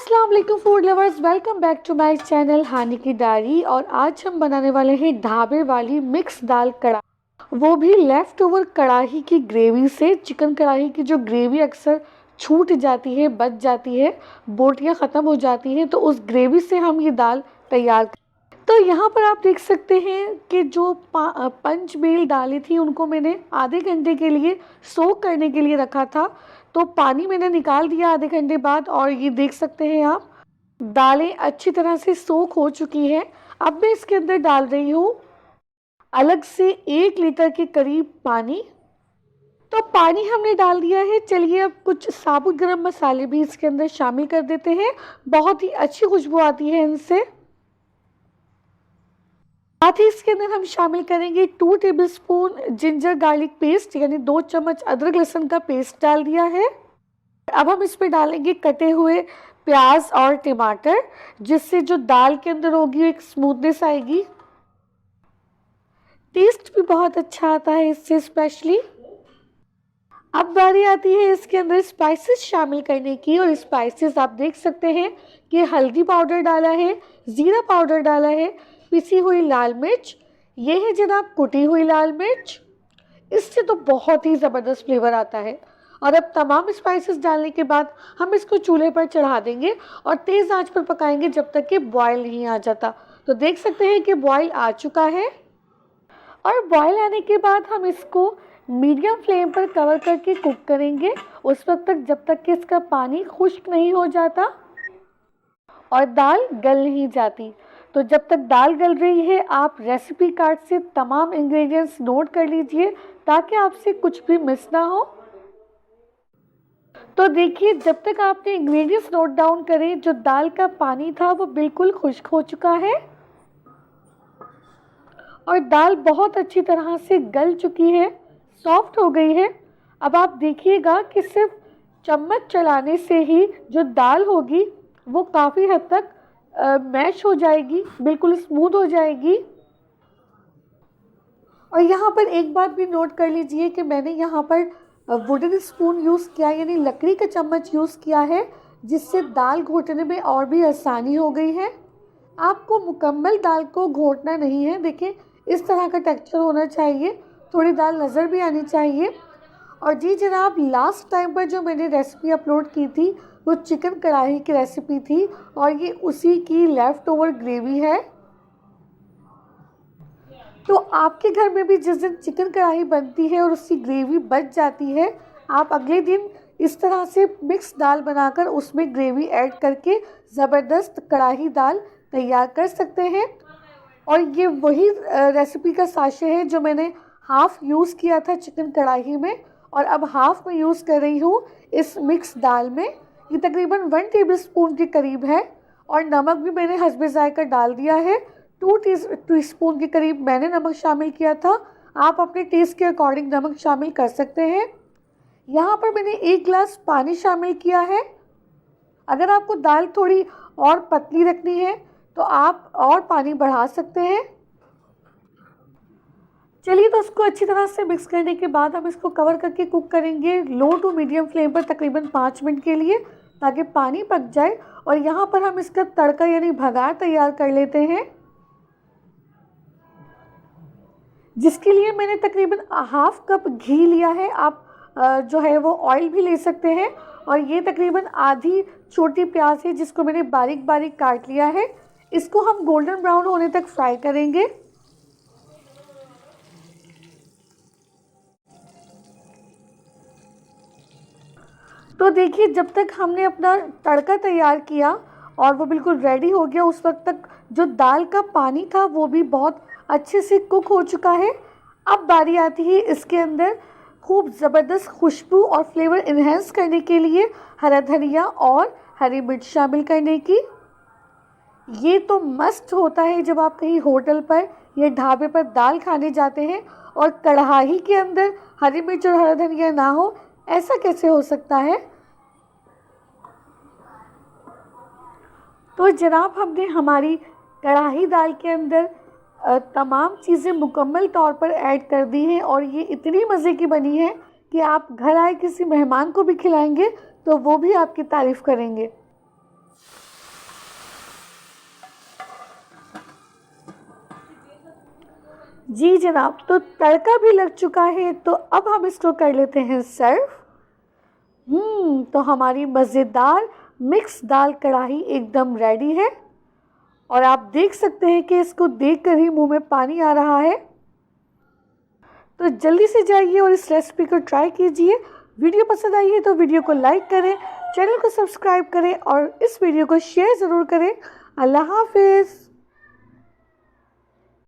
अस्सलाम वालेकुम food lovers, welcome back to my channel Hani की डायरी। और आज हम बनाने वाले हैं ढाबे वाली मिक्स दाल कढ़ा, वो भी लेफ़्ट ओवर कढ़ाई की ग्रेवी से। चिकन कढ़ाई की जो ग्रेवी अक्सर छूट जाती है, बच जाती है, बोटियाँ ख़त्म हो जाती हैं, तो उस ग्रेवी से हम ये दाल तैयार। तो यहाँ पर आप देख सकते हैं कि जो पंच मेल डाली थी उनको मैंने आधे घंटे के लिए सोक करने के लिए रखा था। तो पानी मैंने निकाल दिया आधे घंटे बाद, और ये देख सकते हैं आप दालें अच्छी तरह से सोक हो चुकी हैं। अब मैं इसके अंदर डाल रही हूँ अलग से 1 लीटर के करीब पानी। तो पानी हमने डाल दिया है। चलिए अब कुछ साबुत गरम मसाले भी इसके अंदर शामिल कर देते हैं, बहुत ही अच्छी खुशबू आती है इनसे। साथ ही इसके अंदर हम शामिल करेंगे 2 टेबलस्पून जिंजर गार्लिक पेस्ट, यानी 2 चम्मच अदरक लहसुन का पेस्ट डाल दिया है। अब हम इसमें डालेंगे कटे हुए प्याज और टमाटर, जिससे जो दाल के अंदर होगी एक स्मूथनेस आएगी। टेस्ट भी बहुत अच्छा आता है इससे स्पेशली। अब बारी आती है इसके अंदर स्पाइसेस शामिल करने की, और स्पाइसेस आप देख सकते हैं कि हल्दी पाउडर डाला है, ज़ीरा पाउडर डाला है, पिसी हुई लाल मिर्च, ये है जनाब कुटी हुई लाल मिर्च। इससे तो बहुत ही ज़बरदस्त फ्लेवर आता है। और अब तमाम स्पाइसेस डालने के बाद हम इसको चूल्हे पर चढ़ा देंगे और तेज़ आंच पर पकाएंगे जब तक कि बॉयल नहीं आ जाता। तो देख सकते हैं कि बॉयल आ चुका है, और बॉयल आने के बाद हम इसको मीडियम फ्लेम पर कवर करके कुक करेंगे उस वक्त तक जब तक कि इसका पानी खुश्क नहीं हो जाता और दाल गल नहीं जाती। तो जब तक दाल गल रही है आप रेसिपी कार्ड से तमाम इंग्रेडिएंट्स नोट कर लीजिए ताकि आपसे कुछ भी मिस ना हो। तो देखिए, जब तक आपने इंग्रेडिएंट्स नोट डाउन करें, जो दाल का पानी था वो बिल्कुल खुश्क हो चुका है और दाल बहुत अच्छी तरह से गल चुकी है, सॉफ्ट हो गई है। अब आप देखिएगा कि सिर्फ चम्मच चलाने से ही जो दाल होगी वो काफ़ी हद तक मैश हो जाएगी, बिल्कुल स्मूथ हो जाएगी। और यहाँ पर एक बात भी नोट कर लीजिए कि मैंने यहाँ पर वुडन स्पून यूज़ किया, यानी लकड़ी का चम्मच यूज़ किया है, जिससे दाल घोटने में और भी आसानी हो गई है। आपको मुकम्मल दाल को घोटना नहीं है, देखिए इस तरह का टेक्सचर होना चाहिए, थोड़ी दाल नज़र भी आनी चाहिए। और जी जनाब, लास्ट टाइम पर जो मैंने रेसिपी अपलोड की थी वो चिकन कढ़ाई की रेसिपी थी, और ये उसी की लेफ़्ट ओवर ग्रेवी है। तो आपके घर में भी जिस दिन चिकन कढ़ाई बनती है और उसकी ग्रेवी बच जाती है, आप अगले दिन इस तरह से मिक्स दाल बनाकर उसमें ग्रेवी ऐड करके ज़बरदस्त कढ़ाई दाल तैयार कर सकते हैं। और ये वही रेसिपी का साशे है जो मैंने हाफ़ यूज़ किया था चिकन कढ़ाई में, और अब हाफ़ में यूज़ कर रही हूँ इस मिक्स दाल में। ये तकरीबन 1 टेबलस्पून के करीब है, और नमक भी मैंने हस्बे ज़ायका डाल दिया है। 2 टीस्पून के करीब मैंने नमक शामिल किया था, आप अपने टेस्ट के अकॉर्डिंग नमक शामिल कर सकते हैं। यहाँ पर मैंने 1 गिलास पानी शामिल किया है। अगर आपको दाल थोड़ी और पतली रखनी है तो आप और पानी बढ़ा सकते हैं। चलिए, तो उसको अच्छी तरह से मिक्स करने के बाद हम इसको कवर करके कुक करेंगे लो टू मीडियम फ्लेम पर तकरीबन 5 मिनट के लिए, ताकि पानी पक जाए। और यहाँ पर हम इसका तड़का यानी भगार तैयार कर लेते हैं, जिसके लिए मैंने तकरीबन हाफ़ कप घी लिया है। आप जो है वो ऑयल भी ले सकते हैं। और ये तकरीबन आधी छोटी प्याज है जिसको मैंने बारीक बारीक काट लिया है। इसको हम गोल्डन ब्राउन होने तक फ्राई करेंगे। तो देखिए, जब तक हमने अपना तड़का तैयार किया और वो बिल्कुल रेडी हो गया, उस वक्त तक जो दाल का पानी था वो भी बहुत अच्छे से कुक हो चुका है। अब बारी आती है इसके अंदर खूब ज़बरदस्त खुशबू और फ्लेवर इन्हेंस करने के लिए हरा धनिया और हरी मिर्च शामिल करने की। ये तो मस्ट होता है जब आप कहीं होटल पर या ढाबे पर दाल खाने जाते हैं और कढ़ाई के अंदर हरी मिर्च और हरा धनिया ना हो, ऐसा कैसे हो सकता है। तो जनाब, हमने हमारी कढ़ाई दाल के अंदर तमाम चीज़ें मुकम्मल तौर पर ऐड कर दी हैं, और ये इतनी मज़े की बनी है कि आप घर आए किसी मेहमान को भी खिलाएंगे तो वो भी आपकी तारीफ़ करेंगे। जी जनाब, तो तड़का भी लग चुका है, तो अब हम इसको कर लेते हैं सर्व। तो हमारी मज़ेदार मिक्स दाल कढ़ाई एकदम रेडी है और आप देख सकते हैं कि इसको देखकर ही मुंह में पानी आ रहा है। तो जल्दी से जाइए और इस रेसिपी को ट्राई कीजिए। वीडियो पसंद आई है तो वीडियो को लाइक करें, चैनल को सब्सक्राइब करें और इस वीडियो को शेयर ज़रूर करें। अल्लाह हाफिज़।